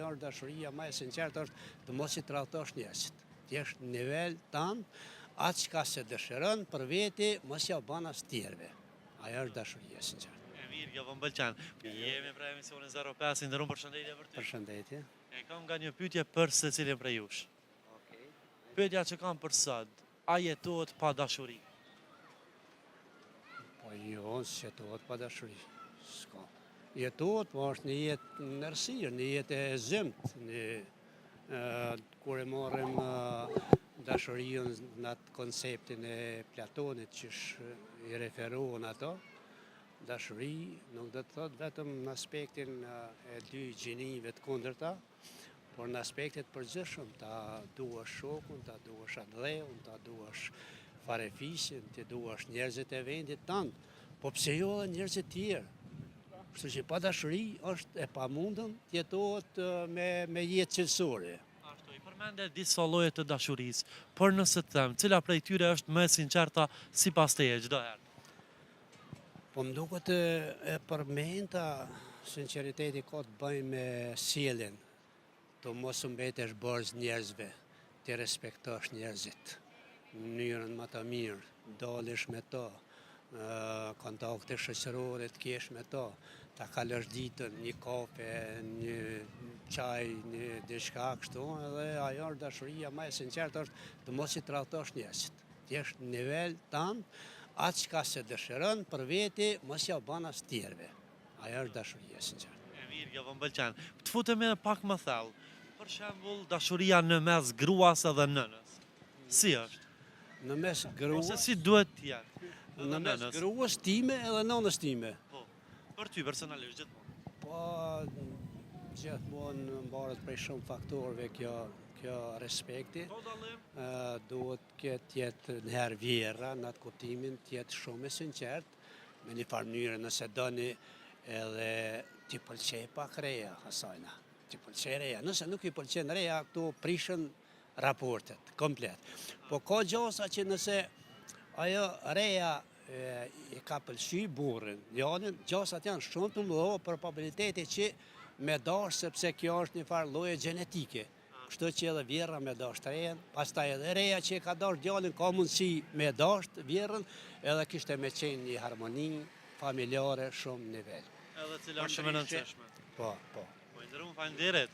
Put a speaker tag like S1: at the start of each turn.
S1: ajo është dashuria më e sinqertë, është të mos i tradhtosh njerëzit. Ti jesh në nivel tan, atë çka se dëshiron për veti, mos ja bën as tjerëve. Ajo është dashuria e sinqertë.
S2: Mirë, kjo më pëlqen. Jemi pra emisionin 05, ndërrum përshëndetje për ty.
S1: Përshëndetje.
S2: E kam nga një pyetje për secilin prej jush. Pyetja që kam për sot, a jetohet pa dashuri?
S1: Po jo, s'jetohet pa dashuri. S'ka. Jetohet, po është një jetë në errësirë, një jetë e zymt, kur e marrim dashurinë në atë konceptin e Platonit që i referohen ato, dashuri nuk do të thot vetëm në aspektin e dy gjinive të kundërta, por në aspektet përgjithshëm, ta duash shokun, ta duash atdheun, ta duash farefisin, ti duash njerëzit e vendit tënd, po pse jo edhe njerëzit tjerë. Kështu që pa dashuri është e pamundën të jetohet me jetë cilësore.
S2: Ashtu, i përmende disa lloje të dashurisë, por nëse të them, cila prej tyre është më e sinqerta sipas teje çdo herë?
S1: Po më duket e përmenda, sinqeriteti ka të bëjë me sjelljen, të mos u mbetesh borxh njerëzve, të respektosh njerëzit, në mënyrën më të mirë, dalesh me to, kontakte shoqërore të kesh me to, ta kalosh ditën, një kafe, një çaj, një diçka kështu, edhe ajo është dashuria më e sinqertë, është të mos i tradhtosh njerëzit. Ti jesh në nivel tan, atë çka se dëshiron për veti, mos ja bën as tjerëve. Ajo është dashuria e sinqertë.
S2: E mirë, kjo më pëlqen. Të futemi pak më thellë. Për shembull, dashuria në mes gruas edhe nënës. Si është?
S1: Në mes gruas,
S2: Ose si duhet të jetë?
S1: në mes gruas time edhe nënës time.
S2: Po, për ty personalisht gjithmonë.
S1: Po, gjithmonë mbaret prej shumë faktorëve kjo respekti.
S2: Po dallim.
S1: Duhet të jetë njëherë vjera, në atë kuptimin të jetë shumë e sinqertë, me një farë mënyrë nëse doni edhe t'i pëlqej pak reja asajna. T'i pëlqej reja. Nëse nuk i pëlqen reja, këtu prishën raportet, komplet. Po ka gjasa që nëse ajo reja i ka pëlqy burrin, janin, gjasat janë shumë të mëdha për probabiliteti që me dash, sepse kjo është një farë lloje gjenetike. Kështu që edhe vjerra me dash të rejen, pastaj edhe reja që e ka dash djalin ka mundësi me dash vjerrën, edhe kishte me qenë një harmoni familjare shumë nivel.
S2: Edhe cila është shumë e rëndësishme.
S1: Po.
S2: Po, i ndërrum, faleminderit.